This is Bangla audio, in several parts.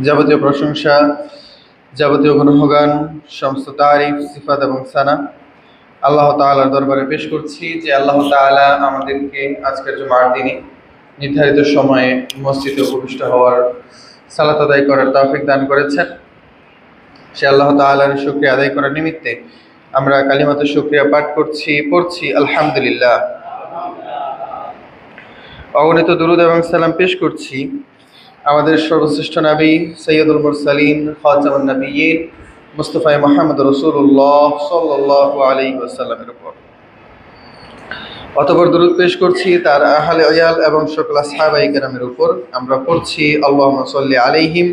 যাবতীয় প্রশংসা, যাবতীয় গুণগান, সমস্ত তারিফ, সিফাত এবং সানা আল্লাহ তাআলার দরবারে পেশ করছি যে আল্লাহ তাআলা আমাদেরকে আজকের জুমার দিনে নির্ধারিত সময়ে মসজিদে উপবিষ্ট হওয়ার, সালাত আদায় করার তৌফিক দান করেছেন। সে আল্লাহ তাআলার শুকরিয়া আদায় করার নিমিত্তে আমরা কালিমাতে শুকরিয়া পাঠ পড়ছি আলহামদুলিল্লাহ। অগণিত দুরূদ এবং সালাম পেশ করছি আমাদের সর্বশ্রেষ্ঠ নবী সৈয়দুল মুরসালিন খাতামুন নবিয়্যিন মুস্তাফা মুহাম্মদ রাসূলুল্লাহ সাল্লাল্লাহু আলাইহি ওয়াসাল্লামের উপর। অতঃপর দুরূদ পেশ করছি তার আহলে ইয়াল এবং সকল আসহাবায়ে কেরামের উপর। আমরা পড়ছি আল্লাহুম্মা সাল্লি আলাইহিম,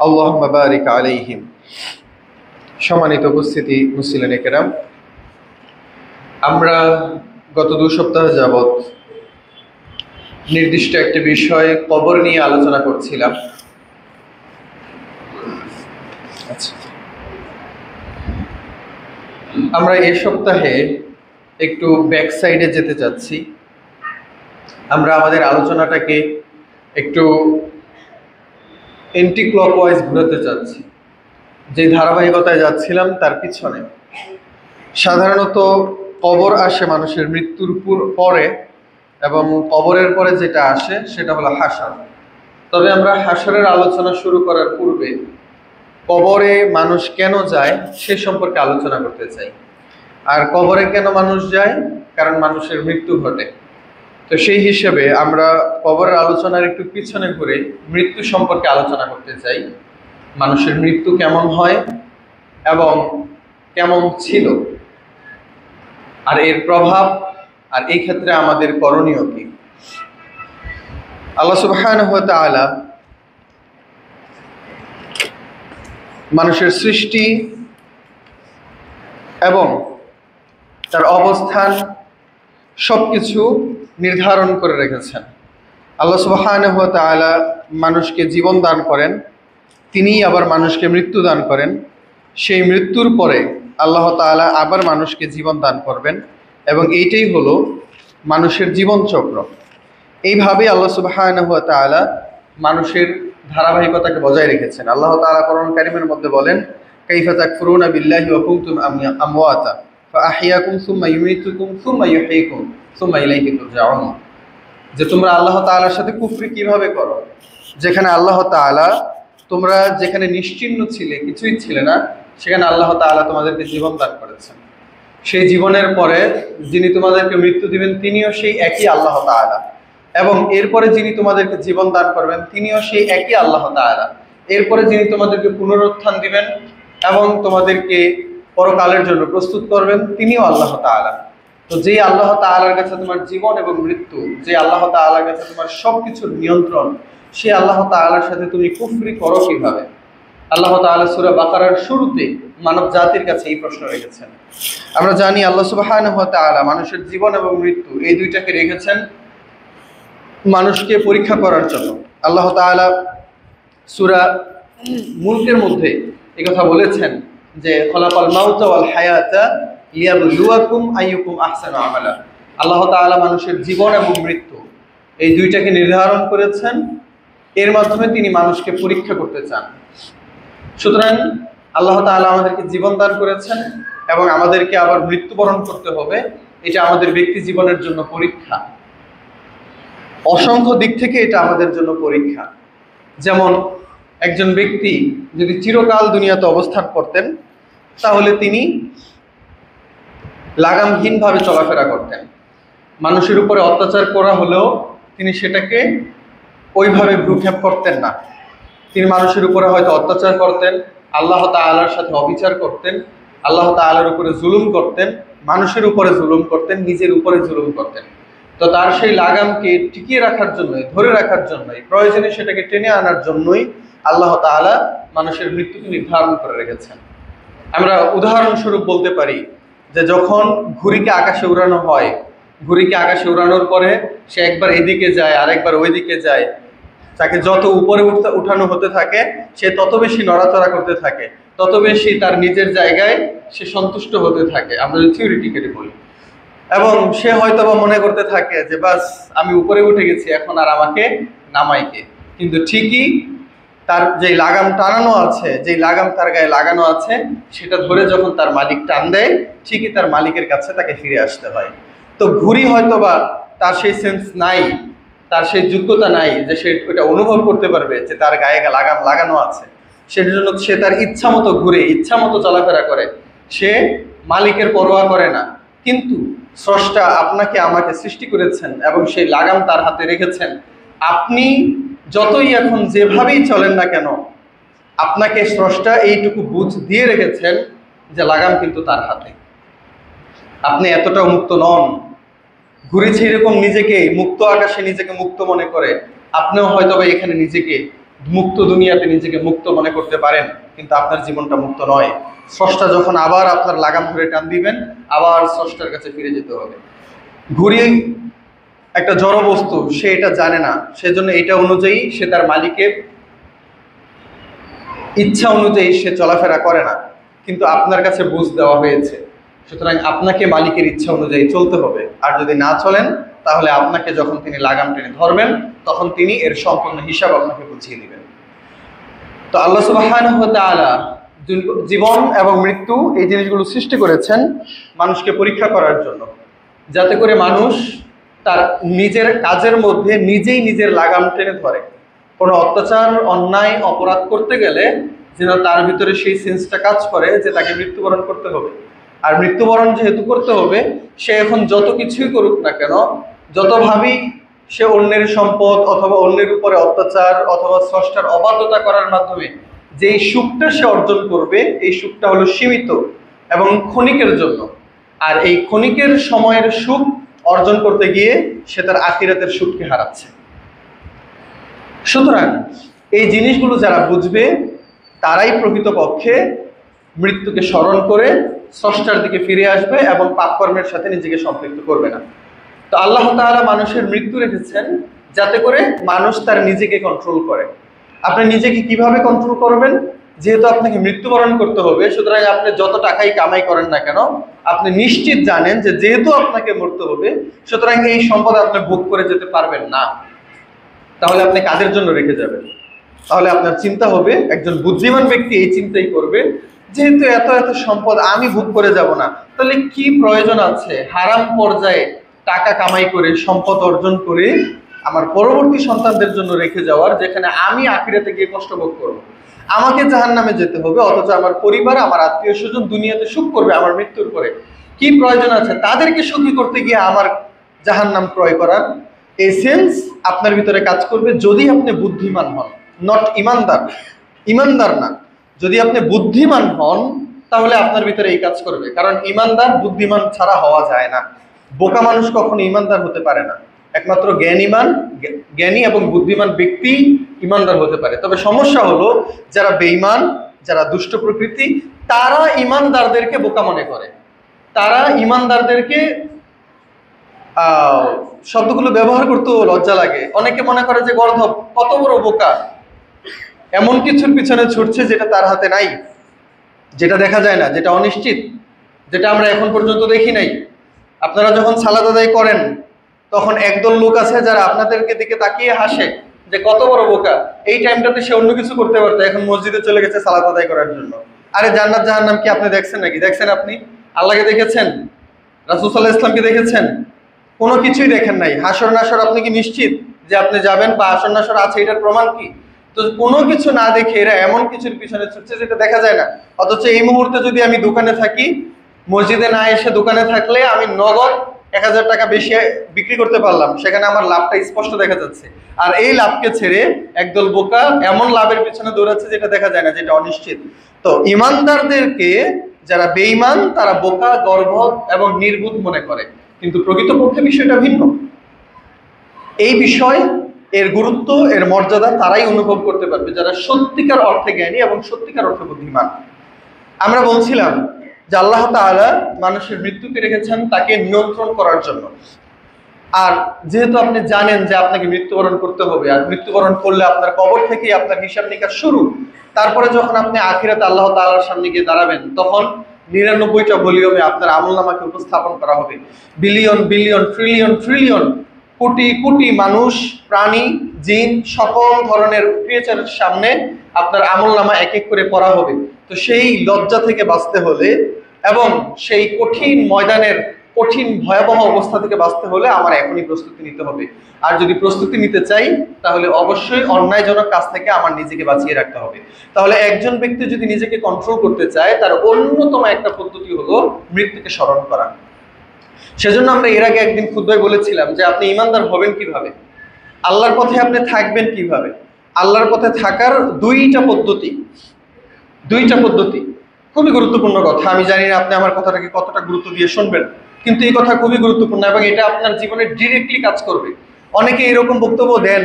আল্লাহুম্মা বারিক আলাইহিম। সম্মানিত উপস্থিতি মুসলিম কেরাম, আমরা গত 2 সপ্তাহ যাবৎ নির্দিষ্ট একটি বিষয় কবর নিয়ে আলোচনা করছিলাম। আমরা এই সপ্তাহে একটু ব্যাক সাইডে যেতে চাচ্ছি। আমরা আমাদের আলোচনাটাকে একটু এন্টি ক্লকওয়াইজ ঘোরাতে চাচ্ছি। যে ধারাবাহিকতায় যাচ্ছিলাম তার পিছনে সাধারণত কবর আসে মানুষের মৃত্যুর পরে, এবং কবরের পরে যেটা আসে সেটা হলো হাসর। তবে আমরা হাসরের আলোচনা শুরু করার পূর্বে কবরে মানুষ কেন যায় সে সম্পর্কে আলোচনা করতে চাই। আর কবরে কেন মানুষ যায়? কারণ মানুষের মৃত্যু ঘটে। তো সেই হিসেবে আমরা কবরের আলোচনার একটু পিছনে ঘুরে মৃত্যু সম্পর্কে আলোচনা করতে চাই। মানুষের মৃত্যু কেমন হয় এবং কেমন ছিল, আর এর প্রভাব, আর এই ক্ষেত্রে আমাদের করণীয় কি। আল্লাহ সুবহানাহু ওয়া তাআলা মানুষের সৃষ্টি এবং তার অবস্থান সবকিছু নির্ধারণ করে রেখেছেন। আল্লাহ সুবহানাহু ওয়া তাআলা মানুষকে জীবন দান করেন, তিনিই আবার মানুষকে মৃত্যু দান করেন। সেই মৃত্যুর পরে আল্লাহ তাআলা আবার মানুষকে জীবন দান করবেন, এবং এইটাই হলো মানুষের জীবন চক্র। এইভাবে আল্লাহ সুবহানাহু ওয়া তাআলা মানুষের ধারাবাহিকতাকে বজায় রেখেছেন। আল্লাহ তাআলা কোরআন কারীমের মধ্যে বলেন, কাইফা তাকফুরুনা বিল্লাহি ওয়া কুনতুম আমওয়াতা ফাআহইয়াকুম সুম্মা ইউমীতুকুম সুম্মা ইউহয়িকুম সুম্মা ইলাইহি তুরজাউন। যে তোমরা আল্লাহ তাআলার সাথে কুফরি কিভাবে করো, যেখানে আল্লাহ তাআলা, তোমরা যেখানে নিশ্চিহ্ন ছিলে, কিছুই ছিলে না, সেখানে আল্লাহ তাআলা তোমাদেরকে জীবন দান করেছেন। সেই জীবনের পরে যিনি তোমাদেরকে মৃত্যু দিবেন তিনিও সেই একই আল্লাহ তাআলা, এবং এরপরে যিনি তোমাদেরকে জীবন দান করবেন তিনিও সেই একই আল্লাহ তাআলা। এরপরে যিনি তোমাদেরকে পুনরুত্থান দিবেন এবং তোমাদেরকে পরকালের জন্য প্রস্তুত করবেন তিনিও আল্লাহ তাআলা। তো যে আল্লাহ তাআলার কাছে তোমার জীবন এবং মৃত্যু, যে আল্লাহ তাআলার কাছে তোমার সবকিছুর নিয়ন্ত্রণ, সেই আল্লাহ তাআলার সাথে তুমি কুফরি করো কিভাবে? আল্লাহ তাআলা সূরা বাকারার শুরুতে মানব জাতির কাছে এই প্রশ্ন রেখেছেন। আমরা জানি আল্লাহ সুবহানাহু ওয়া তাআলা মানুষের জীবন এবং মৃত্যু এই দুইটাকে রেখেছেন মানুষকে পরীক্ষা করার জন্য। আল্লাহ তাআলা সূরা মুলকের মধ্যে এই কথা বলেছেন যে খলাকাল মাউতা ওয়াল হায়াতা লিয়াবলুয়াকুম আইয়ুকুম আহসানু আমালা। আল্লাহ তাআলা মানুষের জীবন এবং মৃত্যু এই দুইটাকে নির্ধারণ করেছেন, এর মাধ্যমে তিনি মানুষকে পরীক্ষা করতে চান। সুতরাং আল্লাহ তাআলা আমাদেরকে জীবন দান করেছেন এবং আমাদেরকে আবার মৃত্যুবরণ করতে হবে। এটা আমাদের ব্যক্তি জীবনের জন্য পরীক্ষা। অসংখ্য দিক থেকে এটা আমাদের জন্য পরীক্ষা। যেমন একজন ব্যক্তি যদি চিরকাল দুনিয়াতে অবস্থান করতেন তাহলে তিনি লাগামহীনভাবে চলাফেরা করতেন। মানুষের উপরে অত্যাচার করা হলেও তিনি সেটাকে ওইভাবে ভ্রুক্ষেপ করতেন না। তিনি মানুষের উপরে হয়তো অত্যাচার করতেন, আল্লাহ তাআলার সাথে অবিচার করতেন, আল্লাহ তাআলার উপরে জুলুম করতেন, মানুষের উপরে জুলুম করতেন, নিজের উপরে জুলুম করতেন। তো তার সেই লাগামকে টিকিয়ে রাখার জন্যই, ধরে রাখার জন্যই, প্রয়োজনে সেটাকে টেনে আনার জন্যই আল্লাহ তাআলা মানুষের মৃত্যুকে নির্ধারণ করে রেখেছেন। আমরা উদাহরণস্বরূপ বলতে পারি যে যখন ঘুড়িকে আকাশে উড়ানো হয়, ঘুড়িকে আকাশে উড়ানোর পরে সে একবার এদিকে যায় আর একবার ওইদিকে যায়, তাকে যত উপরে উঠানো হতে থাকে সে তত বেশি নড়াচড়া করতে থাকে, তত বেশি তার নিজের জায়গায় সে সন্তুষ্ট হতে থাকে, আমরা যদি থিওরিটিক্যালি বলি। এবং সে হয়তো বা মনে করতে থাকে যে বাস আমি উপরে উঠে গেছি, এখন আর আমাকে নামাইকে। কিন্তু ঠিকই তার যে লাগাম টানানো আছে, যে লাগাম তার গায়ে লাগানো আছে, সেটা ধরে যখন তার মালিক টান দেয়, ঠিকই তার মালিকের কাছে তাকে ফিরে আসতে হয়। তো ঘুড়ি হয়তো বা তার সেই সেন্স নাই, তার সেই যোগ্যতা নাই যে সে ওটা অনুভব করতে পারবে যে তার গায়ে লাগাম লাগানো আছে। সেটার জন্য সে তার ইচ্ছা মতো ঘুরে, ইচ্ছা মতো চলাফেরা করে, সে মালিকের পরোয়া করে না। কিন্তু স্রষ্টা আপনাকে আমাকে সৃষ্টি করেছেন এবং সেই লাগাম তার হাতে রেখেছেন। আপনি যতই এখন যেভাবেই চলেন না কেন, আপনাকে স্রষ্টা এইটুকু বুঝ দিয়ে রেখেছেন যে লাগাম কিন্তু তার হাতে, আপনি এতটা মুক্ত নন। ঘুরেছে এরকম নিজেকে মুক্ত আকাশে নিজেকে মুক্ত মনে করে, আপনিও হয়তো বা এখানে নিজেকে মুক্ত দুনিয়াতে নিজেকে মুক্ত মনে করতে পারেন, কিন্তু আপনার জীবনটা মুক্ত নয়। স্রষ্টা যখন আবার আপনার লাগাম ধরে টান দিবেন, আবার স্রষ্টার কাছে ফিরে যেতে হবে। ঘুড়ি একটা জড় বস্তু, সে এটা জানে না, সেজন্য এটা অনুযায়ী সে তার মালিকের ইচ্ছা অনুযায়ী সে চলাফেরা করে না। কিন্তু আপনার কাছে বুঝ দেওয়া হয়েছে, সুতরাং আপনাকে মালিকের ইচ্ছা অনুযায়ী চলতে হবে। আর যদি না চলেন, তাহলে আপনাকে যখন তিনি লাগাম টেনে ধরবেন, তখন তিনি এর সম্পূর্ণ হিসাব আপনাকে বুঝিয়ে দিবেন। তো আল্লাহ সুবহানাহু ওয়া তাআলা জীবন এবং মৃত্যু এই জিনিসগুলো সৃষ্টি করেছেন মানুষকে পরীক্ষা করার জন্য, যাতে করে মানুষ তার নিজের কাজের মধ্যে নিজেই নিজের লাগাম টেনে ধরে। কোনো অত্যাচার, অন্যায়, অপরাধ করতে গেলে যেন তার ভিতরে সেই সেন্সটা কাজ করে যে তাকে মৃত্যুবরণ করতে হবে। আর মৃত্যুবরণ যেহেতু করতে হবে, সে এখন যত কিছুই করুক না কেন, যতভাবেই সে অন্যের সম্পদ অথবা অন্যের উপরে অত্যাচার অথবা স্রষ্টার অবাধ্যতা করার মাধ্যমে যেই সুখটা সে অর্জন করবে, এই সুখটা হলো সীমিত এবং ক্ষণিকের জন্য। আর এই ক্ষণিকের সময়ের সুখ অর্জন করতে গিয়ে সে তার আখিরাতের সুখকে হারাচ্ছে। সুতরাং এই জিনিসগুলো যারা বুঝবে, তারাই প্রকৃতপক্ষে মৃত্যুকে স্মরণ করে স্রষ্টার দিকে ফিরে আসবে এবং পাপকর্মের সাথে নিজেকে সম্পৃক্ত করবে না। তো আল্লাহ তাআলা মানুষের মৃত্যু রেখেছেন যাতে করে মানুষ তার নিজেকে কন্ট্রোল করে। আপনি নিজেকে কিভাবে কন্ট্রোল করবেন? যেহেতু আপনাকে মৃত্যুবরণ করতে হবে, সুতরাং আপনি যত টাকাই কামাই করেন না কেন, আপনি নিশ্চিত জানেন যে যেহেতু আপনাকে মরতে হবে, সুতরাং এই সম্পদ আপনি ভোগ করে যেতে পারবেন না। তাহলে আপনি কাদের জন্য রেখে যাবেন? তাহলে আপনার চিন্তা হবে, একজন বুদ্ধিমান ব্যক্তি এই চিন্তাই করবে, যেহেতু এত এত সম্পদ আমি ভোগ করে যাব না, তাহলে কি প্রয়োজন আছে হারাম পর্যায়ে টাকা কামাই করে সম্পদ অর্জন করে আমার পরবর্তী সন্তানদের জন্য রেখে যাওয়ার, যেখানে আমি আখিরাতে গিয়ে কষ্ট ভোগ করবো, আমাকে জাহান্নামে যেতে হবে, অথচ আমার পরিবার, আমার আত্মীয় স্বজন দুনিয়াতে সুখ করবে আমার মৃত্যুর পরে। কি প্রয়োজন আছে তাদেরকে সুখী করতে গিয়ে আমার জাহান্নাম ক্রয় করার? এই সেন্স আপনার ভিতরে কাজ করবে যদি আপনি বুদ্ধিমান হন, নট ইমানদার। ইমানদার না, যদি আপনি বুদ্ধিমান হন তাহলে আপনার ভিতরে এই কাজ করবে। কারণ ইমানদার বুদ্ধিমান ছাড়া হওয়া যায় না। বোকা মানুষ কখনো ইমানদার হতে পারে না। একমাত্র জ্ঞানী এবং বুদ্ধিমান ব্যক্তি ইমানদার হতে পারে। তবে সমস্যা হলো যারা বেঈমান, যারা দুষ্ট প্রকৃতি, তারা ইমানদারদেরকে বোকা মনে করে। তারা ইমানদারদেরকে শব্দগুলো ব্যবহার করতেও লজ্জা লাগে। অনেকে মনে করে যে গর্ধব, কত বড় বোকা, এমন কিছুর পিছনে ছুটছে যেটা তার হাতে নাই, যেটা দেখা যায় না, যেটা অনিশ্চিত, যেটা আমরা এখন পর্যন্ত দেখি নাই। আপনারা যখন সালাত আদায় করেন, তখন একদল লোক আছে যারা আপনাদেরকে দিকে তাকিয়ে হাসে যে কত বড় বোকা, এই টাইমটাতে সে অন্য কিছু করতে পারতো, এখন মসজিদে চলে গেছে সালাত আদায় করার জন্য। আরে জান্নাত জাহান্নাম কি আপনি দেখছেন নাকি? দেখছেন আপনি? আল্লাহকে দেখেছেন? রাসূল সাল্লাল্লাহু আলাইহি ওয়াসাল্লামকে দেখেছেন? কোনো কিছুই দেখেন নাই। হাসর নাসর আপনি কি নিশ্চিত যে আপনি যাবেন, বা হাসর নাসর আছে এটার প্রমাণ কি? তো কোনো কিছু না দেখে এরা এমন কিছুর পিছনে ছুটছে যেটা দেখা যায় না। অথচ এই মুহূর্তে যদি আমি দোকানে থাকি, মসজিদে না এসে দোকানে থাকলে আমি নগদ 1000 টাকা বেশি বিক্রি করতে পারলাম, সেখানে আমার লাভটা স্পষ্ট দেখা যাচ্ছে। আর এই লাভকে ছেড়ে একদল বোকা এমন লাভের পিছনে দৌড়াচ্ছে যেটা দেখা যায় না, যেটা অনিশ্চিত। তো ইমানদারদেরকে যারা বেঈমান, তারা বোকা, গর্বভ এবং নির্বুধ মনে করে, কিন্তু প্রকৃতপক্ষে বিষয়টা ভিন্ন। এই বিষয়, এর গুরুত্ব, এর মর্যাদা তারাই অনুভব করতে পারবে যারা সত্যিকার অর্থে জ্ঞানী এবং সত্যিকার অর্থে বুদ্ধিমান। আমরা বলছিলাম যে আল্লাহ তাআলা মানুষের মৃত্যুকে রেখেছেন তাকে নিয়ন্ত্রণ করার জন্য। আর যেহেতু আপনি জানেন যে আপনাকে মৃত্যুবরণ করতে হবে, আর মৃত্যুবরণ করলে আপনার কবর থেকেই আপনার হিসাব নিকাশ শুরু, তারপরে যখন আপনি আখিরাতে আল্লাহ তাআলার সামনে গিয়ে দাঁড়াবেন, তখন 99টা ভলিউমে আপনার আমলনামাকে উপস্থাপন করা হবে। Billion billion trillion trillion crore crore মানুষ, প্রাণী, জিন, সকল ধরনের ক্রিয়েচারের সামনে আপনার আমলনামা এক এক করে পড়া হবে। তো সেই লজ্জা থেকে বাঁচতে হলে এবং সেই কঠিন ময়দানের কঠিন ভয়াবহ অবস্থা থেকে বাঁচতে হলে আমার এখনই প্রস্তুতি নিতে হবে। আর যদি প্রস্তুতি নিতে চাই তাহলে অবশ্যই অন্যায়জনক কাজ থেকে আমার নিজেকে বাঁচিয়ে রাখতে হবে। তাহলে একজন ব্যক্তি যদি নিজেকে কন্ট্রোল করতে চায় তার অন্যতম একটা পদ্ধতি হলো মৃত্যুকে স্মরণ করা। সেজন্য আমরা এর আগে একদিন খুতবায় বলেছিলাম যে আপনি ইমানদার হবেন কিভাবে, আল্লাহর পথে আপনি থাকবেন কিভাবে। আল্লাহর পথে থাকার দুইটা পদ্ধতি খুবই গুরুত্বপূর্ণ কথা। আমি জানি না আপনি আমার কথাটাকে কতটা গুরুত্ব দিয়ে শুনবেন, কিন্তু এই কথা খুবই গুরুত্বপূর্ণ এবং এটা আপনার জীবনে ডিরেক্টলি কাজ করবে। অনেকে এরকম বক্তব্য দেন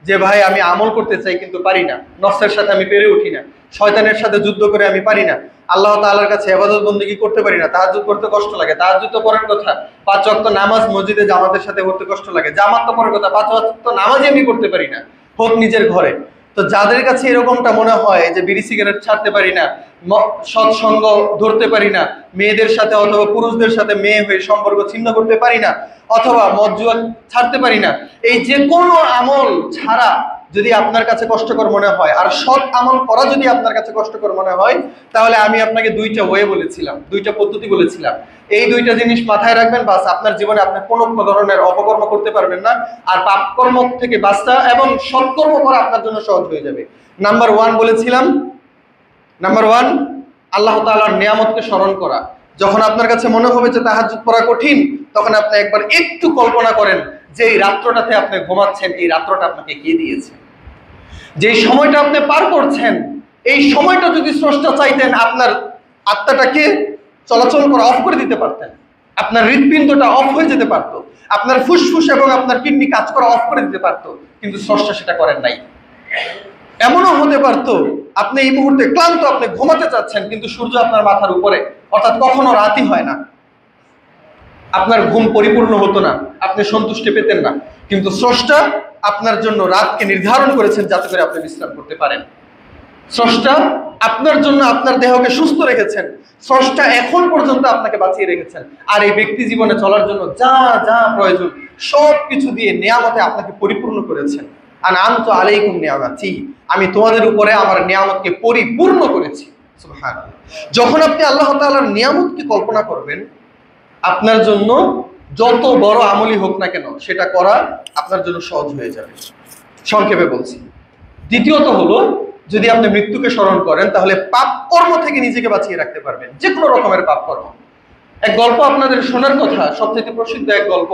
যে ভাই আমি আমল করতে চাই কিন্তু পারি না, নফসের সাথে আমি পেরে উঠি না, শয়তানের সাথে যুদ্ধ করে আমি পারি না, আল্লাহ তাআলার কাছে ইবাদত বন্দেগী করতে পারি না, তাহাজ্জুদ করতে কষ্ট লাগে, তাহাজ্জুদ তো পরের কথা, 5 ওয়াক্ত নামাজ মসজিদে জামাতের সাথে পড়তে কষ্ট লাগে, জামাত তো পরের কথা, 5 ওয়াক্ত নামাজই আমি করতে পারি না, হোক নিজের ঘরে। তো যাদের কাছে এরকমটা মনে হয় যে বিড়ি সিগারেট ছাড়তে পারি না, সৎসঙ্গ ধরতে পারি না, মেয়েদের সাথে অথবা পুরুষদের সাথে মেয়ে হয়ে সম্পর্ক ছিন্ন করতে পারি না, অথবা মদ জুয়া ছাড়তে পারি না, এই যে কোনো আমল ছাড়া যদি আপনার কাছে কষ্টকর মনে হয় আর সৎ আমল করা যদি আপনার কাছে কষ্টকর মনে হয়, তাহলে আমি আপনাকে দুইটা ওয়ে বলেছিলাম, দুইটা পদ্ধতি বলেছিলাম। এই দুইটা জিনিস মাথায় রাখবেন, বাস আপনার জীবনে আপনি কোনো ধরনের অপকর্ম করতে পারবেন না, আর পাপকর্ম থেকে বাঁচা এবং সৎকর্ম করা আপনার জন্য সহজ হয়ে যাবে। নাম্বার 1 বলেছিলাম, নাম্বার 1 আল্লাহ তাআলার নিয়ামতকে স্মরণ করা। যখন আপনার কাছে মনে হবে যে তাহাজ্জুদ পড়া কঠিন, তখন আপনি একবার একটু কল্পনা করেন যে এই রাত্রটাতে আপনি ঘুমাচ্ছেন, এই রাত্রটা আপনাকে কে দিয়েছে, যে সময়টা আপনি পার করছেন, এই সময়টা যদি স্রষ্টা চাইতেন আপনার আত্মাটাকে চলাচল করা অফ করে দিতে পারতেন, আপনার হৃৎপিণ্ডটা অফ হয়ে যেতে পারত, আপনার ফুসফুস এবং আপনার কিডনি কাজ করা অফ করে দিতে পারত, কিন্তু স্রষ্টা সেটা করেন নাই। এমনও হতে পারতো আপনি এই মুহূর্তে ক্লান্ত, আপনি ঘুমাতে চাচ্ছেন, কিন্তু সূর্য আপনার মাথার উপরে, অর্থাৎ কখনো রাতই হয় না, আপনার ঘুম পরিপূর্ণ হতো না, আপনি সন্তুষ্টি পেতেন না, কিন্তু স্রষ্টা আপনার জন্য রাতকে নির্ধারণ করেছেন যাতে করে আপনি বিশ্রাম করতে পারেন। স্রষ্টা আপনার জন্য আপনার দেহকে সুস্থ রেখেছেন, স্রষ্টা এখন পর্যন্ত আপনাকে বাঁচিয়ে রেখেছেন। আর এই ব্যক্তি জীবনে চলার জন্য যা যা প্রয়োজন সব কিছু দিয়ে নিয়ামতে আপনাকে পরিপূর্ণ করেছেন। আনআমতু আলাইকুম নিয়ামাতি, আমি তোমাদের উপরে আমার নিয়ামতকে পরিপূর্ণ করেছি। সুবহানাল্লাহ। যখন আপনি আল্লাহ তাআলার নিয়ামতকে কল্পনা করবেন, আপনার জন্য যত বড় আমলই হোক না কেন সেটা করা আপনার জন্য সহজ হয়ে যাবে। সংক্ষেপে বলছি। দ্বিতীয়ত হলো, যদি আপনি মৃত্যুকে স্মরণ করেন তাহলে পাপ কর্ম থেকে নিজেকে বাঁচিয়ে রাখতে পারবেন, যে কোনো রকমের পাপ কর্ম। এক গল্প আপনাদের শোনার কথা, সবচেয়ে প্রসিদ্ধ এক গল্প।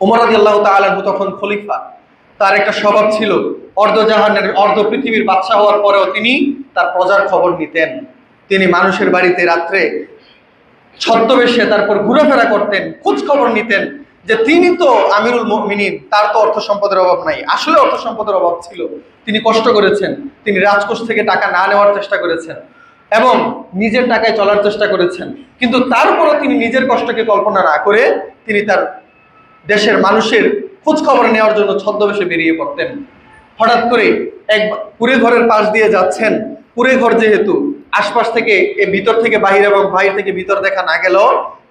ওমর রাদিয়াল্লাহু তাআলা আনহু তখন খলিফা। তার একটা স্বভাব ছিল, অর্ধজাহানের অর্ধ পৃথিবীর বাদশা হওয়ার পরেও তিনি তার প্রজার খবর নিতেন। তিনি মানুষের বাড়িতে রাত্রে ছদ্মবেশে তারপর ঘোরাফেরা করতেন, খোঁজ খবর নিতেন যে তিনি তো আমিরুল মুমিনিন, তার তো অর্থ সম্পদের অভাব নাই। আসলে অর্থ সম্পদের অভাব ছিল, তিনি কষ্ট করেছেন, তিনি রাজকোষ থেকে টাকা না নেওয়ার চেষ্টা করেছেন এবং নিজের টাকায় চলার চেষ্টা করেছেন, কিন্তু তারপরও তিনি নিজের কষ্টকে কল্পনা না করে তিনি তার দেশের মানুষের খোঁজ খবর নেওয়ার জন্য ছদ্মবেশে বেরিয়ে পড়তেন। হঠাৎ করে এক কুড়ে ঘরের পাশ দিয়ে যাচ্ছেন, কুড়ে ঘর যেহেতু আশপাশ থেকে ভিতর থেকে বাহির এবং বাহির থেকে ভিতর দেখা না গেলেও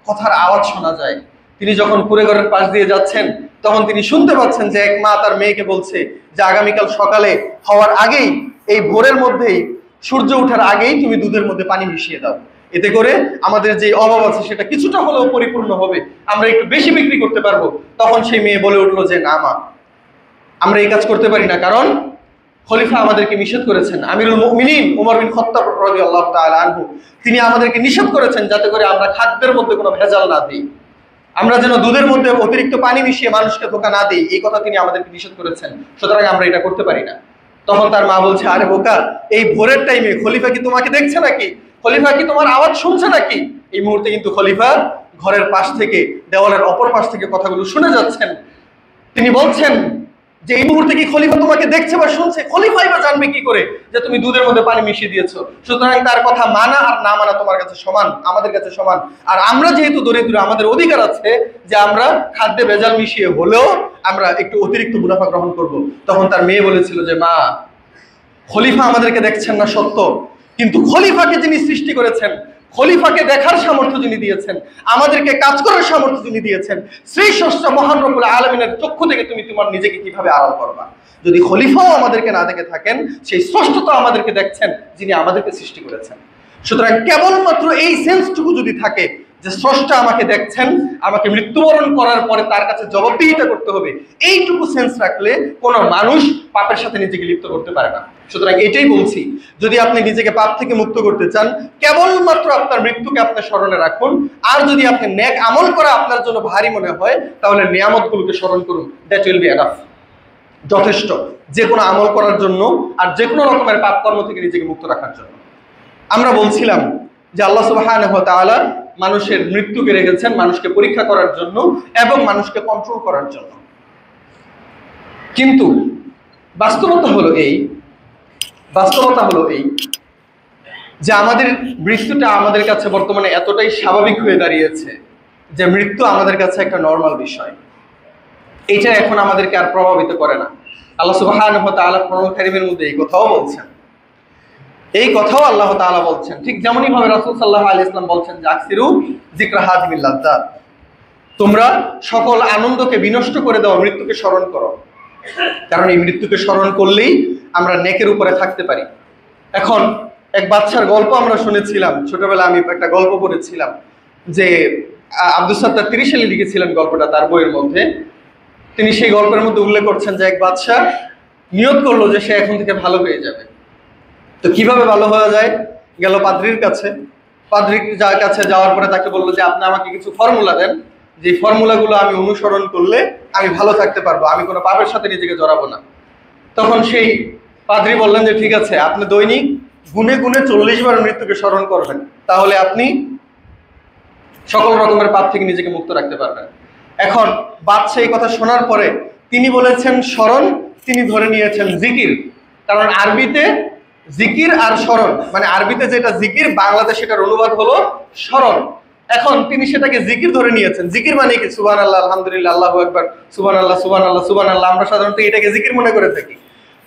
কথার আওয়াজ শোনা যায়। তিনি যখন কুড়ে ঘরের পাশ দিয়ে যাচ্ছেন তখন তিনি শুনতে পাচ্ছেন যে এক মা তার মেয়েকে বলছে যে আগামীকাল সকালে হওয়ার আগেই, এই ভোরের মধ্যেই, সূর্য ওঠার আগেই তুমি দুধের মধ্যে পানি মিশিয়ে দাও, এতে করে আমাদের যে অভাব আছে সেটা কিছুটা হলেও পরিপূর্ণ হবে, আমরা একটু বেশি বিক্রি করতে পারবো। তখন সেই মেয়ে বলে উঠলো যে না মা, আমরা এই কাজ করতে পারি না, কারণ খলিফা আমাদেরকে নিষেধ করেছেন, আমিরুল মুমিনিন ওমর বিন খাত্তাব রাদিয়াল্লাহু তাআলা আনহু, তিনি আমাদেরকে নিষেধ করেছেন যাতে করে আমরা খাদ্যের মধ্যে কোনো ভেজাল না দিই, আমরা যেন দুধের মধ্যে অতিরিক্ত পানি মিশিয়ে মানুষকে ধোঁকা না দিই, এই কথা তিনি আমাদেরকে নিষেধ করেছেন, সুতরাং আমরা এটা করতে পারি না। তখন তার মা বলছে, আরে বোকা, এই ভোরের টাইমে খলিফা কি তোমাকে দেখছে নাকি, খলিফা কি তোমার আওয়াজ শুনছে নাকি? এই মুহূর্তে কিন্তু খলিফা ঘরের পাশ থেকে, দেওয়ালের অপর পাশ থেকে কথাগুলো শুনে যাচ্ছেন। তিনি বলছেন যে এই মুহূর্তে কি খলিফা তোমাকে দেখছে বা শুনছে? খলিফাই বা জানবে কি করে যে তুমি দুধের মধ্যে পানি মিশিয়ে দিয়েছো? সুতরাং তার কথা মানা আর না মানা তোমার কাছে সমান, আমাদের কাছে সমান। আর আমরা যেহেতু দরিদ্র, আমাদের অধিকার আছে যে আমরা খাদ্যে ভেজাল মিশিয়ে হলেও আমরা একটু অতিরিক্ত মুনাফা গ্রহণ করব। তখন তার মেয়ে বলেছিল যে মা, খলিফা আমাদেরকে দেখছেন না সত্য, কিন্তু খলিফাকে যিনি সৃষ্টি করেছেন খলিফাকে দেখার সামর্থ্য যিনি দিয়েছেন, আমাদেরকে কাজ করার সামর্থ্য যিনি দিয়েছেন, সেই স্রষ্টা মহান রব্বুল আলামিনের চক্ষু থেকে তুমি তোমার নিজেকে কিভাবে আড়াল করবা? যদি খলিফাও আমাদেরকে না দেখে থাকেন, সেই স্রষ্টা তো আমাদেরকে দেখছেন যিনি আমাদেরকে সৃষ্টি করেছেন। সুতরাং কেবলমাত্র এই সেন্সটুকু যদি থাকে যে স্রষ্টা আমাকে দেখছেন, আমাকে মৃত্যুবরণ করার পরে তার কাছে জবাবদিহিতা করতে হবে, এইটুকু সেন্স রাখলে কোনো মানুষ পাপের সাথে নিজেকে লিপ্ত করতে পারে না। সুতরাং এটাই বলছি, যদি আপনি নিজেকে পাপ থেকে মুক্ত করতে চান, কেবলমাত্র আপনার মৃত্যুকে আপনার স্মরণে রাখুন। আর যদি আপনি নেক আমল করা আপনার জন্য ভারী মনে হয়, তাহলে নিয়ামতগুলোকে স্মরণ করুন। দ্যাট উইল বি এনাফ, যথেষ্ট যে কোনো আমল করার জন্য আর যে কোনো রকমের পাপ কর্ম থেকে নিজেকে মুক্ত রাখার জন্য। আমরা বলছিলাম যে আল্লাহ সুবহানাহু ওয়া তাআলা মানুষের মৃত্যুকে রেখেছেন মানুষকে পরীক্ষা করার জন্য এবং মানুষকে কন্ট্রোল করার জন্য। কিন্তু বাস্তবতা হলো এই যে আমাদের মৃত্যুটা আমাদের কাছে বর্তমানে এতটাই স্বাভাবিক হয়ে দাঁড়িয়েছে যে মৃত্যু আমাদের কাছে একটা নর্মাল বিষয়। এইটা এখন আমাদেরকে আর প্রভাবিত করে না। আল্লাহ সুবহানাহু ওয়া তাআলা কোরআনুল কারীমের মধ্যে এই কথাও বলছেন, আল্লাহ তাআলা বলছেন, ঠিক যেমনই ভাবে রাসূল সাল্লাল্লাহু আলাইহি ওয়াসাল্লাম বলছেন যে আকসিরু যিকরা হাযিমিল লাযযাত, তোমরা সকল আনন্দকে বিনষ্ট করে দাও, মৃত্যুকে স্মরণ করো। কারণ এই মৃত্যুকে স্মরণ করলেই আমরা নেকের উপরে থাকতে পারি। এখন এক বাচ্চার গল্প আমরা শুনেছিলাম ছোটবেলা, আমি একটা গল্প পড়েছিলাম যে আব্দুস সাত্তার 30 সালে লিখেছিলেন গল্পটা তার বইয়ের মধ্যে। তিনি সেই গল্পের মধ্যে উল্লেখ করছেন যে এক বাচ্চা নিয়ত করলো যে সে এখন থেকে ভালো হয়ে যাবে। তো কিভাবে ভালো হয়ে যায়? গেল পাদ্রির কাছে। পাদ্রির কাছে যাওয়ার পরে তাকে বললো যে আপনি আমাকে কিছু ফর্মুলা দেন, যে ফর্মুলাগুলো আমি অনুসরণ করলে আমি ভালো থাকতে পারবো, আমি কোনো পাপের সাথে নিজেকে জড়াবো না। তখন সেই পাদ্রি বললেন যে ঠিক আছে, আপনি দৈনিক গুনে গুনে 40 বার মৃত্যুকে স্মরণ করবেন, তাহলে আপনি সকল রকমের পাপ থেকে নিজেকে মুক্ত রাখতে পারবেন। এখন বাদশা এই কথা শোনার পরে তিনি বলেছেন স্মরণ, তিনি ধরে নিয়েছেন জিকির। কারণ আরবিতে জিকির আর স্মরণ, মানে আরবিতে যেটা জিকির, বাংলাতে সেটার অনুবাদ হলো স্মরণ। এখন তিনি সেটাকে জিকির ধরে নিয়েছেন। জিকির মানে কি? সুবহানাল্লাহ, আলহামদুলিল্লাহ, আল্লাহু আকবার, সুবহানাল্লাহ সুবহানাল্লাহ সুবহানাল্লাহ। আমরা সাধারণত এটাকে জিকির মনে করে থাকি।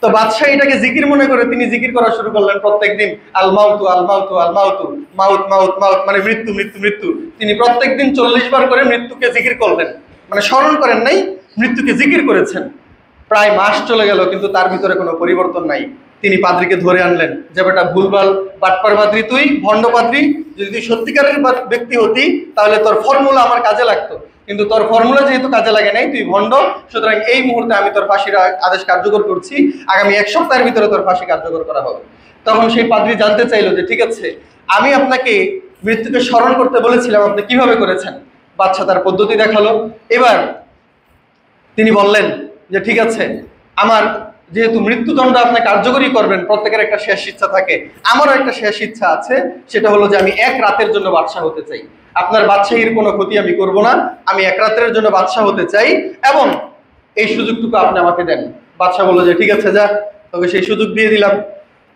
তো বাদশা এটাকে জিকির মনে করে তিনি জিকির করা শুরু করলেন প্রত্যেকদিন। আল মাউতু আল মাউতু আল মাউতু, মাউত মাউত মাউত, মানে মৃত্যু মৃত্যু মৃত্যু। তিনি প্রত্যেকদিন 40 বার করে মৃত্যুকে জিকির করলেন, মানে স্মরণ করেন নাই, মৃত্যুকে জিকির করেছেন। প্রায় মাস চলে গেল, কিন্তু তার ভিতরে কোনো পরিবর্তন নাই। তিনি পাদ্রিকে ধরে আনলেন যে বেটা ভুলভাল বাটপার পাদ্রি, তুই ভণ্ড পাদ্রি, যদি তুই সত্যিকারের ব্যক্তি হতি তাহলে তোর ফর্মুলা আমার কাজে লাগতো, কিন্তু তোর ফর্মুলা যেহেতু কাজে লাগে নাই, তুই ভণ্ড, সুতরাং এই মুহূর্তে আমি তোর ফাঁসির আদেশ কার্যকর করছি, আগামী 1 সপ্তাহের ভিতরে তোর ফাঁসি কার্যকর করা হবে। তখন সেই পাদ্রি জানতে চাইলো যে ঠিক আছে, আমি আপনাকে মৃত্যুকে স্মরণ করতে বলেছিলাম, আপনি কিভাবে করেছেন? বাদশা তার পদ্ধতি দেখালো। এবার তিনি বললেন যে ঠিক আছে, আমার যেহেতু মৃত্যুদণ্ড আপনি কার্যকরী করবেন, প্রত্যেকের একটা শেষ ইচ্ছা থাকে, আমারও একটা শেষ ইচ্ছা আছে, সেটা হলো যে আমি 1 রাতের জন্য বাদশা হতে চাই। আপনার বাদশাহীর কোনো ক্ষতি আমি করব না, আমি 1 রাতের জন্য বাদশা হতে চাই এবং এই সুযোগটুকু আপনি আমাকে দেন। বাদশা বললো যে ঠিক আছে, যা, তোকে সেই সুযোগ দিয়ে দিলাম।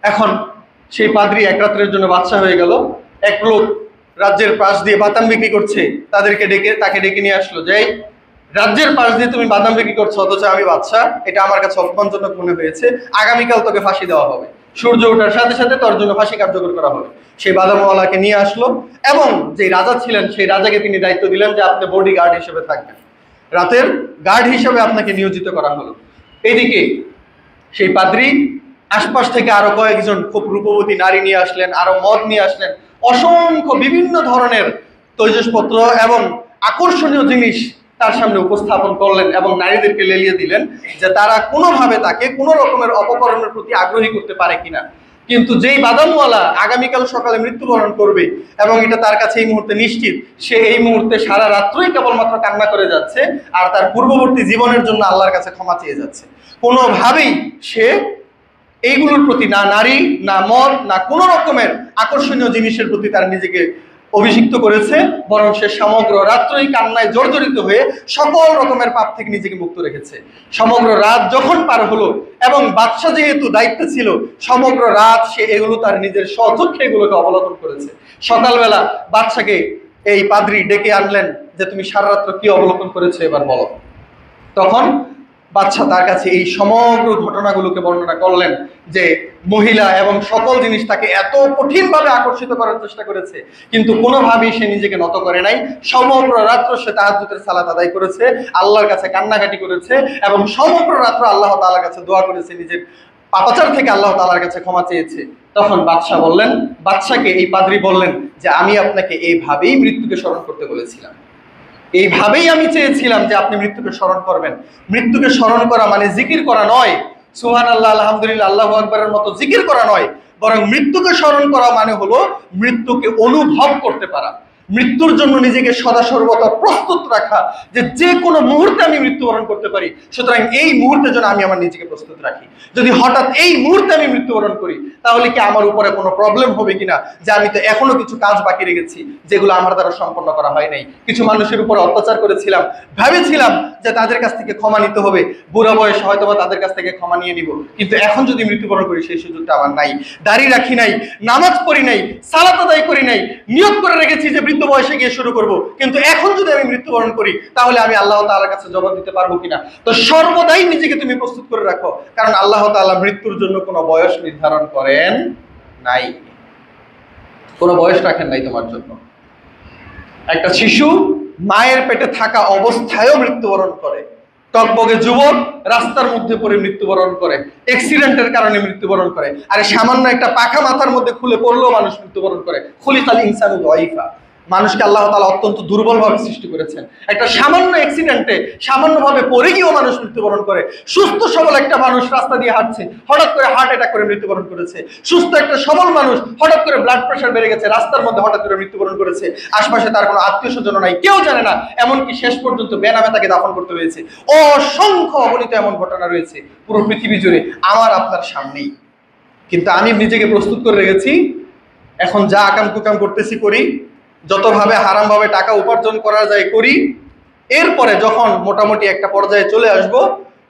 এখন সেই পাদ্রী 1 রাতের জন্য বাদশা হয়ে গেল। এক লোক রাজ্যের পাশ দিয়ে বাদাম বিক্রি করছে, তাকে ডেকে নিয়ে আসলো যে রাজ্যের পাশ দিয়ে তুমি বাদাম বিক্রি করছো, অথচ আমি বাদশা, এটা আমার কাছে অপমানজনক মনে হয়েছে, আগামীকাল তোকে ফাঁসি দেওয়া হবে, সূর্য ওঠার সাথে সাথে তোর জন্য ফাঁসি কার্যকর করা হবে। সেই বাদামওয়ালাকে নিয়ে আসলো এবং যে রাজা ছিলেন সেই রাজাকে তিনি দায়িত্ব দিলেন যে আপনি বডি গার্ড হিসেবে থাকবেন, রাতের গার্ড হিসেবে আপনাকে নিয়োজিত করা হলো। এইদিকে সেই পাদ্রী আশপাশ থেকে আরো কয়েকজন খুব রূপবতী নারী নিয়ে আসলেন, আরো মদ নিয়ে আসলেন, অসংখ্য বিভিন্ন ধরনের তৈজসপত্র এবং আকর্ষণীয় জিনিস তার সামনে উপস্থাপন করলেন এবং নারীদেরকে লেলিয়ে দিলেন যে তারা কোনোভাবে তাকে কোনো রকমের অপকরণের প্রতি আগ্রহী করতে পারে কিনা। কিন্তু যেই বাদামওয়ালা আগামীকাল সকালে মৃত্যুবরণ করবে এবং এটা তার কাছে এই মুহূর্তে নিশ্চিত, সে এই মুহূর্তে সারা রাত্রই কেবলমাত্র কান্না করে যাচ্ছে আর তার পূর্ববর্তী জীবনের জন্য আল্লাহর কাছে ক্ষমা চেয়ে যাচ্ছে। কোনোভাবেই সে এইগুলোর প্রতি, না নারী, না মদ, না কোনো রকমের আকর্ষণীয় জিনিসের প্রতি তার নিজেকে অভিষিক্ত করেছে, বরং সে সমগ্র রাত্রই কান্নায় জর্জরিত হয়ে সকল রকমের পাপ থেকে নিজেকে মুক্ত রেখেছে। সমগ্র রাত যখন পার হলো এবং বাদশা যেহেতু দায়িত্ব ছিল, সমগ্র রাত সে এগুলো তার নিজের স্বচক্ষে এগুলোকে অবলোকন করেছে। সকালবেলা বাদশাকে এই পাদ্রী ডেকে আনলেন যে তুমি সারা রাত্র কি অবলোকন করেছো, এবার বলো। তখন বাদশা তার কাছে এই সমগ্র ঘটনাগুলোকে বর্ণনা করলেন যে মহিলা এবং সকল জিনিস তাকে এত কঠিনভাবে আকর্ষিত করার চেষ্টা করেছে, কিন্তু কোনোভাবেই সে নিজেকে নত করে নাই। সমগ্র রাত্র সে তাহাজ্জুদের সালাত আদায় করেছে, আল্লাহর কাছে কান্নাকাটি করেছে এবং সমগ্র রাত্র আল্লাহ তাআলার কাছে দোয়া করেছে, নিজের পাপাচার থেকে আল্লাহ তাআলার কাছে ক্ষমা চেয়েছে। তখন বাদশাকে এই পাদ্রী বললেন যে আমি আপনাকে এইভাবেই মৃত্যুকে স্মরণ করতে বলেছিলাম, এইভাবেই আমি চেয়েছিলাম যে আপনি মৃত্যুকে স্মরণ করবেন। মৃত্যুকে স্মরণ করা মানে জিকির করা নয়, সুবহানাল্লাহ, আলহামদুলিল্লাহ, আল্লাহু আকবারের মতো জিকির করা নয়, বরং মৃত্যুকে স্মরণ করা মানে হলো মৃত্যুকে অনুভব করতে পারা, মৃত্যুর জন্য নিজেকে সদা সর্বদা প্রস্তুত রাখা, যে যে কোনো মুহূর্তে আমি মৃত্যুবরণ করতে পারি, সুতরাং এই মুহূর্তে যেন আমি আমার নিজেকে প্রস্তুত রাখি। যদি হঠাৎ এই মুহূর্তে আমি মৃত্যুবরণ করি তাহলে কি আমার উপরে কোনো প্রবলেম হবে কিনা, যে আমি তো এখনো কিছু কাজ বাকি রেখেছি যেগুলো আমার দ্বারা সম্পন্ন করা হয় নাই। কিছু মানুষের উপর অত্যাচার করেছিলাম, ভেবেছিলাম যে তাদের কাছ থেকে ক্ষমা নিতে হবে, বুড়া বয়সে হয়তো বা তাদের কাছ থেকে ক্ষমা নিয়ে নিব, কিন্তু এখন যদি মৃত্যুবরণ করি সেই সুযোগটা আমার নাই। দাড়ি রাখি নাই, নামাজ পড়ি নাই, সালাত আদায় করি নাই, নিয়ত করে রেখেছি যে বৃদ্ধ বয়সে গিয়ে শুরু করব, কিন্তু এখন যদি আমি মৃত্যুবরণ করি তাহলে আমি আল্লাহ তাআলার কাছে জবাব দিতে পারবো কিনা। তো সর্বদাই নিজেকে তুমি প্রস্তুত করে রাখো, কারণ আল্লাহ তাআলা মৃত্যুর জন্য কোনো বয়স নির্ধারণ করেন নাই, কোনো বয়স রাখেন নাই তোমার জন্য। একটা শিশু মায়ের পেটে থাকা অবস্থায়ও মৃত্যুবরণ করে, টকবগে যুবক রাস্তার মধ্যে পড়ে মৃত্যুবরণ করে, অ্যাক্সিডেন্টের কারণে মৃত্যুবরণ করে, আরে সামান্য একটা পাখা মাথার মধ্যে খুলে পড়লেও মানুষ মৃত্যুবরণ করে। খুলিকাল ইনসানু যায়ীফা, মানুষকে আল্লাহ তাআলা অত্যন্ত দুর্বলভাবে সৃষ্টি করেছেন। একটা সামান্য অ্যাক্সিডেন্টে সামান্যভাবে পড়ে গিয়েও মানুষ মৃত্যুবরণ করে। সুস্থ সবল একটা মানুষ রাস্তা দিয়ে হাঁটছে, হঠাৎ করে হার্ট অ্যাটাক করে মৃত্যুবরণ করেছে। সুস্থ একটা সবল মানুষ হঠাৎ করে ব্লাড প্রেশার বেড়ে গেছে, রাস্তার মধ্যে হঠাৎ করে মৃত্যুবরণ করেছে। আশপাশে তার কোনো আত্মীয় স্বজন নাই, কেউ জানে না, এমনকি শেষ পর্যন্ত বেনামে তাকে দাফন করতে হয়েছে। অসংখ্য অগণিত এমন ঘটনা রয়েছে পুরো পৃথিবী জুড়ে, আমার আপনার সামনেই। কিন্তু আমি নিজেকে প্রস্তুত করে রেখেছি, এখন যা আকাম কুকাম করতেছি করি, যতভাবে হারামভাবে টাকা উপার্জন করা যায় করি, এরপরে যখন মোটামুটি একটা পর্যায়ে চলে আসব,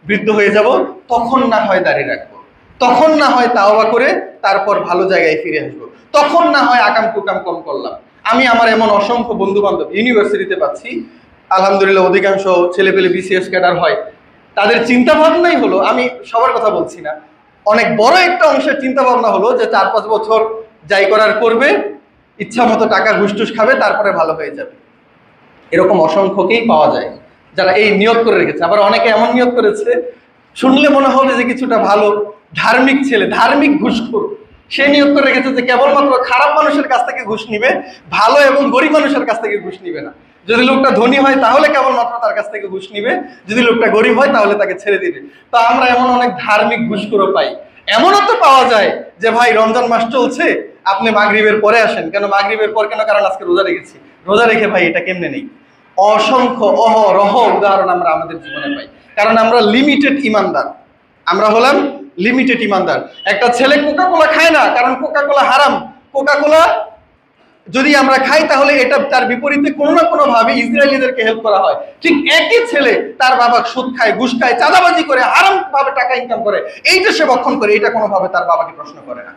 বৃদ্ধ হয়ে যাব, তখন না হয় দাঁড়িয়ে রাখবো, তখন না হয় তাওবা করে তারপর ভালো জায়গায় ফিরে আসবো, তখন না হয় আকাম কুকাম কম করলাম। আমি আমার এমন অসংখ্য বন্ধু বান্ধব ইউনিভার্সিটিতে পাচ্ছি, আলহামদুলিল্লাহ অধিকাংশ ছেলেপেলে বিসিএস ক্যাডার হয়, তাদের চিন্তা ভাবনাই হলো, আমি সবার কথা বলছি না, অনেক বড় একটা অংশের চিন্তা ভাবনা হলো যে 4-5 বছর যাই করার করবে, ইচ্ছা মতো টাকা ঘুষ টুস খাবে, তারপরে ভালো হয়ে যাবে। এরকম অসংখ্যকেই পাওয়া যায় যারা এই নিয়ত করে রেখেছে। আবার অনেকে এমন নিয়ত করেছে, শুনলে মনে হবে যে কিছুটা ভালো, ধার্মিক ছেলে, ধার্মিক ঘুষখোর, সে নিয়ত করে রেখেছে যে কেবলমাত্র খারাপ মানুষের কাছ থেকে ঘুষ নিবে, ভালো এবং গরিব মানুষের কাছ থেকে ঘুষ নিবে না। যদি লোকটা ধনী হয় তাহলে কেবলমাত্র তার কাছ থেকে ঘুষ নিবে, যদি লোকটা গরিব হয় তাহলে তাকে ছেড়ে দিবে। তো আমরা এমন অনেক ধার্মিক ঘুষখোরও পাই। এমনও তো পাওয়া যায় যে ভাই রমজান মাস চলছে, আপনি মাগরিবের পরে আসেন, কেন মাগরিবের পর কেন, কারণ আজকে রোজা রেখেছি, রোজা রেখে ভাই এটা কেমনে নেই। অসংখ্য অহরহ উদাহরণ আমরা আমাদের জীবনে পাই, কারণ আমরা লিমিটেড ইমানদার, আমরা হলাম লিমিটেড ইমানদার। একটা ছেলে কোকা কোলা খায় না, কারণ কোকা কোলা হারাম। কোকা কোলা যদি আমরা খাই তাহলে এটা তার বিপরীতে কোনো না কোনো ভাবে ইসরায়েলিদেরকে হেল্প করা হয়। ঠিক একই ছেলে তার বাবা সুদ খায়, ঘুষ খায়, চাঁদাবাজি করে, হারাম ভাবে টাকা ইনকাম করে, এইটা সে ভক্ষণ করে, এটা কোনোভাবে তার বাবাকে প্রশ্ন করে না।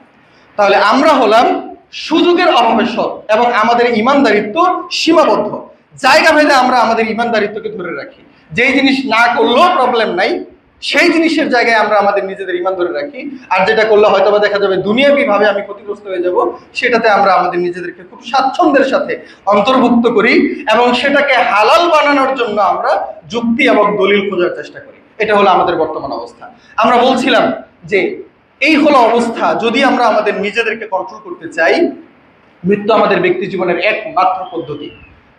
তাহলে আমরা হলাম সুযোগের অভাবে সৎ এবং আমাদের ইমানদারিত্ব সীমাবদ্ধ। জায়গা ভেদে আমরা আমাদের ইমানদারিত্বকে ধরে রাখি, যেই জিনিস না করলেও প্রবলেম নাই সেই জিনিসের জায়গায় আমরা আমাদের নিজেদের ইমান ধরে রাখি, আর যেটা করলে হয়তো বা দেখা যাবে দুনিয়াবি ভাবে আমি ক্ষতিগ্রস্ত হয়ে যাব, সেটাতে আমরা আমাদের নিজেদেরকে খুব স্বাচ্ছন্দ্যের সাথে অন্তর্ভুক্ত করি এবং সেটাকে হালাল বানানোর জন্য আমরা যুক্তি এবং দলিল খোঁজার চেষ্টা করি। এটা হলো আমাদের বর্তমান অবস্থা। আমরা বলছিলাম যে এই হলো অবস্থা। যদি আমরা আমাদের নিজেদেরকে কন্ট্রোল করতে চাই, মৃত্যু আমাদের ব্যক্তি জীবনের একমাত্র পদ্ধতি।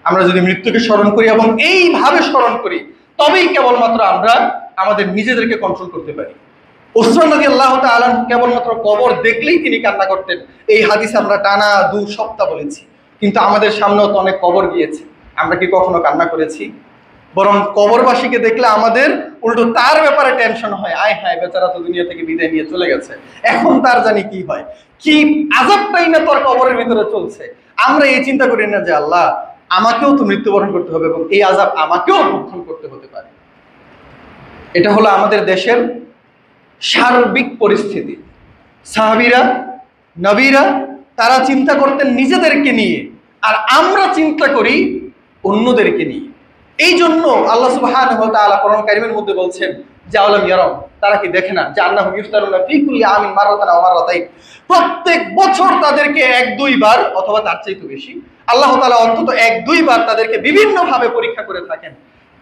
আমরা যদি মৃত্যুকে স্মরণ করি এবং এইভাবে স্মরণ করি, তবেই কেবলমাত্র আমরা আমাদের নিজেদেরকে কন্ট্রোল করতে পারি। ওসমান রাদিয়াল্লাহু তাআলা কেবলমাত্র কবর দেখলেই তিনি কান্না করতেন, এই হাদিস আমরা টানা 2 সপ্তাহ বলেছি। কিন্তু আমাদের সামনেও তো অনেক কবর গিয়েছে, আমরা কি কখনো কান্না করেছি? বরং কবরবাসীকে দেখলে আমাদের উল্টো তার ব্যাপারে টেনশন হয়, আয় হায় বেচারা তো দুনিয়া থেকে বিদায় নিয়ে চলে গেছে, এখন তার জানি কি হয়, কি আযাবটাই না তোর কবরের ভিতরে চলছে। আমরা এই চিন্তা করি না যে আল্লাহ আমাকেও তো মৃত্যুবরণ করতে হবে এবং এই আযাব আমাকেও ভক্ষণ করতে হতে পারে। এটা হলো আমাদের দেশের সার্বিক পরিস্থিতি। সাহাবীরা, নবীরা তারা চিন্তা করতেন নিজেদেরকে নিয়ে, আর আমরা চিন্তা করি অন্যদেরকে নিয়ে। এই জন্য আল্লাহ সুবহানাহু ওয়া তাআলা কোরআন কারীমের মধ্যে বলছেন যে আওয়ালাম ইয়ারাও, তারা কি দেখে না যে আন্নাহুম ইফতারুনা ফি কুল্লি আমিন মারাতান আও মারাতাইন, প্রত্যেক বছর তাদেরকে ১-২ বার অথবা তার চাইতে বেশি আল্লাহ তাআলা অন্তত ১-২ বার তাদেরকে বিভিন্ন ভাবে পরীক্ষা করে থাকেন।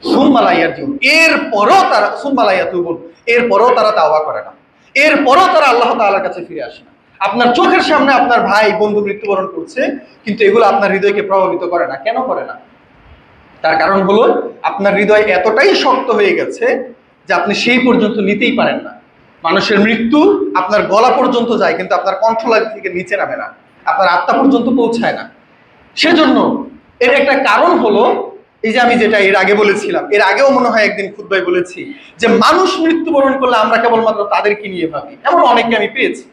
সুম্মা লা ইয়ারজিউন, এরপরও তারা সুম্মা লা ইয়াতুবুন, এরপরও তারা তাওবা করে না, এরপরও তারা আল্লাহ তাআলার কাছে ফিরে আসে না। আপনার চোখের সামনে আপনার ভাই বন্ধু মৃত্যুবরণ করছে, কিন্তু এগুলো আপনার হৃদয়কে প্রভাবিত করে না। কেন করে না? তার কারণ হলো আপনার হৃদয় এতটাই শক্ত হয়ে গেছে যে আপনি সেই পর্যন্ত নিতেই পারেন না। মানুষের মৃত্যু আপনার গলা পর্যন্ত যায়, কিন্তু আপনার কন্ট্রোলার থেকে নিচে নামে না, আপনার আত্মা পর্যন্ত পৌঁছায় না। সেজন্য এর একটা কারণ হলো এই যে আমি যেটা এর আগে বলেছিলাম, এর আগেও মনে হয় একদিন খুতবায় বলেছি যে মানুষ মৃত্যুবরণ করলে আমরা কেবলমাত্র তাদেরকে নিয়ে ভাবি। এমন অনেককে আমি পেয়েছি,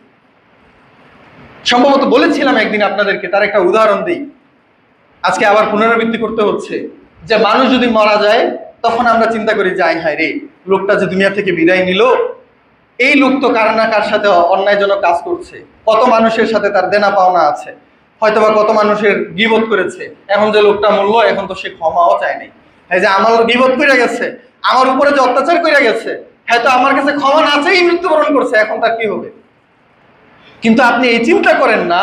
সম্ভবত বলেছিলাম একদিন আপনাদেরকে, তার একটা উদাহরণ দিই। আজকে আবার পুনরাবৃত্তি করতে হচ্ছে যে মানুষ যদি মারা যায় তখন আমরা চিন্তা করি যে আয় হায় রে, লোকটা যে দুনিয়া থেকে বিদায় নিল, এই লোক তো কার না কার সাথে অন্যায়জনক কাজ করছে, কত মানুষের সাথে তার দেনা পাওনা আছে, হয়তোবা কত মানুষের গীবত করেছে, এখন যে লোকটা মরলো এখন তো সে ক্ষমাও চায় নাই। হ্যাঁ, যে আমার গীবত করে গেছে, আমার উপরে যে অত্যাচার করে গেছে, হয়তো আমার কাছে ক্ষমা না চেয়েই মৃত্যুবরণ করছে, এখন তার কি হবে? কিন্তু আপনি এই চিন্তা করেন না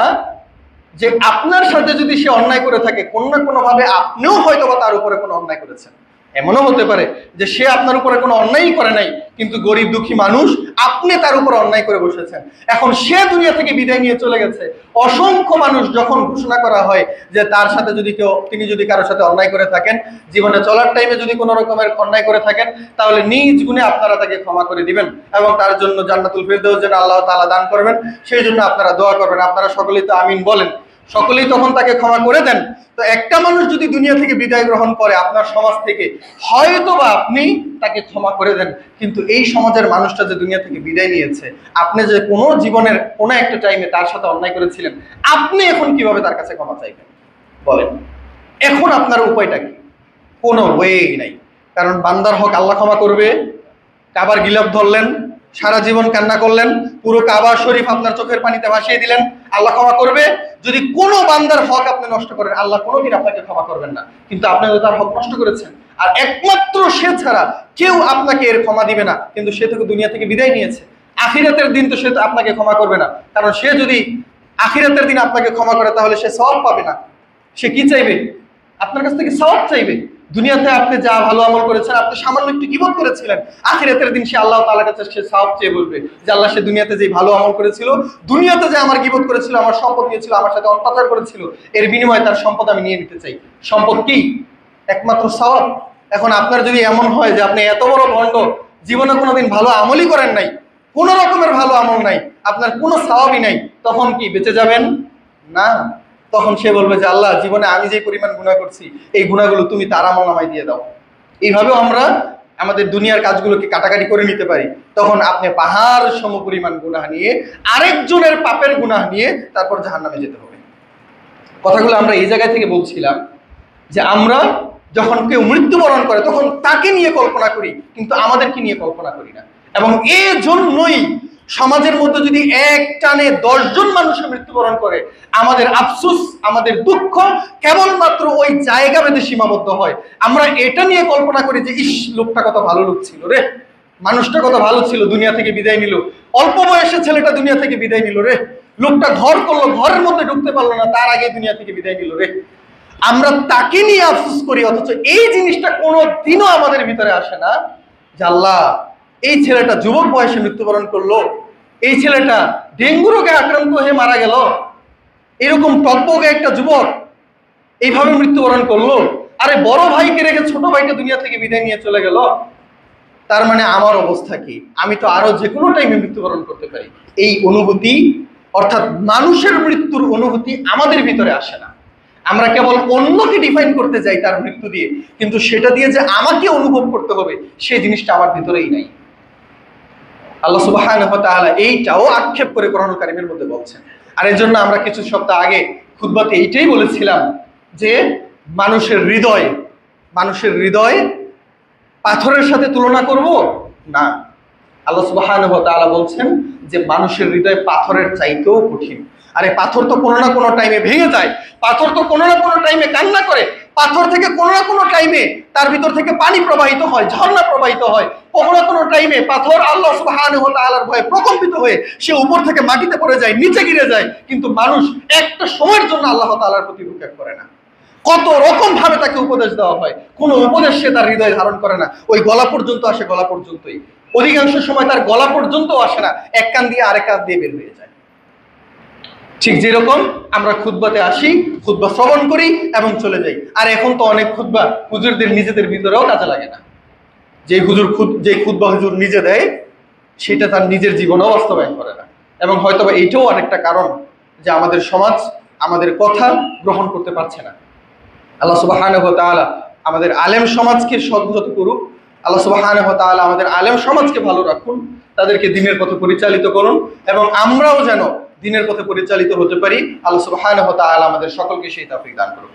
যে আপনার সাথে যদি সে অন্যায় করে থাকে, কোনো না কোনো ভাবে আপনিও হয়তোবা তার উপরে কোনো অন্যায় করেছেন। এমনও হতে পারে যে সে আপনার উপরে কোনো অন্যায়ই করে নাই, কিন্তু গরিব দুঃখী মানুষ, আপনি তার উপর অন্যায় করে বসেছেন। এখন সে দুনিয়া থেকে বিদায় নিয়ে চলে গেছে। অসংখ্য মানুষ যখন ঘোষণা করা হয় যে তার সাথে যদি তিনি যদি কারোর সাথে অন্যায় করে থাকেন, জীবনে চলার টাইমে যদি কোনো রকমের অন্যায় করে থাকেন, তাহলে নিজ গুণে আপনারা তাকে ক্ষমা করে দিবেন এবং তার জন্য জান্নাতুল ফিরদাউস যেন আল্লাহ তাআলা দান করবেন, সেই জন্য আপনারা দোয়া করবেন। আপনারা সকলেই তো আমিন বলেন, সকলেই তখন তাকে ক্ষমা করে দেন। তো একটা মানুষ যদি দুনিয়া থেকে বিদায় গ্রহণ করে আপনার সমাজ থেকে, হয়তোবা আপনি তাকে ক্ষমা করে দেন, কিন্তু এই সমাজের মানুষটা যে দুনিয়া থেকে বিদায় নিয়েছে, আপনি যে কোনো জীবনের কোনো একটা টাইমে তার সাথে অন্যায় করেছিলেন, আপনি এখন কিভাবে তার কাছে ক্ষমা চাইবেন বলেন? এখন আপনার উপায়টা কি? কোনো ওয়েই নাই। কারণ বান্দার হক আল্লাহ ক্ষমা করবে। কাবার গিলাফ ধরলেন, সারা জীবন কান্না করলেন, পুরো কাবা শরীফ আপনার চোখের পানিতে ভাসিয়ে দিলেন, আল্লাহ ক্ষমা করবে। যদি কোনো বান্দার হক আপনি নষ্ট করেন, আল্লাহ কোনোদিন আপনাকে ক্ষমা করবেন না, কিন্তু আপনি তো তার হক নষ্ট করেছেন। আর একমাত্র সে ছাড়া কেউ আপনাকে এর ক্ষমা দিবে না, কিন্তু সে তো দুনিয়া থেকে বিদায় নিয়েছে। আখিরাতের দিন তো সে তো আপনাকে ক্ষমা করবে না, কারণ সে যদি আখিরাতের দিন আপনাকে ক্ষমা করে তাহলে সে সওয়াব পাবে না। সে কি চাইবে? আপনার কাছ থেকে সওয়াব চাইবে। দুনিয়াতে আপনি যা ভালো আমল করেছেন, আপনি সামান্য একটু গীবত করেছিলেন, আখিরাতের দিন সে আল্লাহ তাআলার কাছে সে সওয়াব চেয়ে বলবে যে আল্লাহ, সে দুনিয়াতে যে ভালো আমল করেছিল, দুনিয়াতে যে আমার গীবত করেছিল, আমার সম্পদ নিয়েছিল, আমার সাথে অত্যাচার করেছিল, এর বিনিময়ে তার সম্পদ আমি নিয়ে নিতে চাই। সম্পদ কি? একমাত্র সওয়াব। এখন আপনার যদি এমন হয় যে আপনি এত বড় ভণ্ড, জীবনে কোনোদিন ভালো আমলই করেন নাই, কোনো রকমের ভালো আমল নাই, আপনার কোনো সওয়াবই নাই, তখন কি বেঁচে যাবেন? না। তখন সে বলবে যে আল্লাহ, জীবনে আমি যে পরিমাণ গুনাহ করছি, এই গুনাহগুলো তুমি তার আমলনামায় দিয়ে দাও। এইভাবেও আমরা আমাদের দুনিয়ার কাজগুলোকে কাটাকাটি করে নিতে পারি। তখন আপনি পাহাড় সম পরিমাণ গুনাহ নিয়ে, আরেকজনের পাপের গুনাহ নিয়ে তারপর জাহান্নামে যেতে হবে। কথাগুলো আমরা এই জায়গা থেকে বলছিলাম যে আমরা যখন কেউ মৃত্যুবরণ করে তখন তাকে নিয়ে কল্পনা করি, কিন্তু আমাদেরকে নিয়ে কল্পনা করি না। এবং এজন্যই সমাজের মধ্যে যদি এক টানে 10 জন মানুষের মৃত্যুবরণ করে, আমাদের আফসোস, আমাদের দুঃখ কেবলমাত্র ওই জায়গা ভেদে সীমাবদ্ধ হয়। আমরা এটা নিয়ে কল্পনা করি যে ইস, লোকটা কত ভালো লোক ছিল রে, মানুষটা কত ভালো ছিল, দুনিয়া থেকে বিদায় নিল, অল্প বয়সে ছেলেটা দুনিয়া থেকে বিদায় নিল রে, লোকটা ঘর করলো, ঘরের মধ্যে ঢুকতে পারলো না, তার আগে দুনিয়া থেকে বিদায় নিল রে। আমরা তাকে নিয়ে আফসোস করি, অথচ এই জিনিসটা কোনোদিনও আমাদের ভিতরে আসে না যে আল্লাহ, এই ছেলেটা যুবক বয়সে মৃত্যুবরণ করলো, এই ছেলেটা ডেঙ্গু রোগে আক্রান্ত হয়ে মারা গেল, এরকম টকবগে একটা যুবক এইভাবে মৃত্যুবরণ করলো, আরে বড় ভাইকে রেখে ছোট ভাইকে দুনিয়া থেকে বিদায় নিয়ে চলে গেল, তার মানে আমার অবস্থা কি? আমি তো আরো যে কোনো টাইমে মৃত্যুবরণ করতে পারি। এই অনুভূতি, অর্থাৎ মানুষের মৃত্যুর অনুভূতি আমাদের ভিতরে আসে না। আমরা কেবল অন্যকে ডিফাইন করতে যাই তার মৃত্যু দিয়ে, কিন্তু সেটা দিয়ে যে আমাকে অনুভব করতে হবে সেই জিনিসটা আমার ভিতরেই নাই। আল্লাহ সুবহানাহু ওয়া তাআলা এইটাও আক্ষেপ করে কোরআনুল কারীমের মধ্যে বলছেন। আর এর জন্য আমরা কিছু সপ্তাহ আগে খুতবাতে এইটাই বলেছিলাম যে মানুষের হৃদয় পাথরের সাথে তুলনা করব না। আল্লাহ সুবহানাহু ওয়া তাআলা বলছেন যে মানুষের হৃদয় পাথরের চাইতেও কঠিন। আরে পাথর তো কোনো না কোনো টাইমে ভেঙে যায়, পাথর তো কোনো না কোনো টাইমে কান্না করে, পাথর থেকে কোনো না কোনো টাইমে তার ভিতর থেকে পানি প্রবাহিত হয়, ঝর্ণা প্রবাহিত হয়। কোনো না কোনো টাইমে পাথর আল্লাহ সুবহানাহু ওয়া তাআলার ভয়ে প্রকম্পিত হয়ে সে উপর থেকে মাটিতে পড়ে যায়, নিচে গিরে যায়, কিন্তু মানুষ একটা সময়ের জন্য আল্লাহ তাআলার প্রতি ভ্রুক্ষেপ করে না। কত রকম ভাবে তাকে উপদেশ দেওয়া হয়, কোনো উপদেশ সে তার হৃদয়ে ধারণ করে না। ওই গলা পর্যন্ত আসে, গলা পর্যন্তই, অধিকাংশ সময় তার গলা পর্যন্ত আসে না, এক কান দিয়ে আরেক কান দিয়ে বের হয়ে যায়। ঠিক যেরকম আমরা খুতবাতে আসি, খুতবা শ্রবণ করি এবং চলে যাই। আর এখন তো অনেক খুতবা হুজুরদের নিজেদের ভিতরেও কাজে লাগে না। যে খুতবা হুজুর নিজে দেয় সেটা তার নিজের জীবনেও বাস্তবায়ন করে না। এবং হয়তোবা এইটাও আরেকটা কারণ যে আমাদের সমাজ আমাদের কথা গ্রহণ করতে পারছে না। আল্লাহ সুবহানাহু ওয়া তাআলা আমাদের আলেম সমাজকে সংযত করুক। আল্লাহ সুবহানাহু ওয়া তাআলা আমাদের আলেম সমাজকে ভালো রাখুন, তাদেরকে দ্বীনের পথে পরিচালিত করুন, এবং আমরাও যেন দ্বীনের পথে পরিচালিত হতে পারি। আল্লাহ সুবহানাহু ওয়া তাআলা আমাদের সকলকে সেই তৌফিক দান করুন।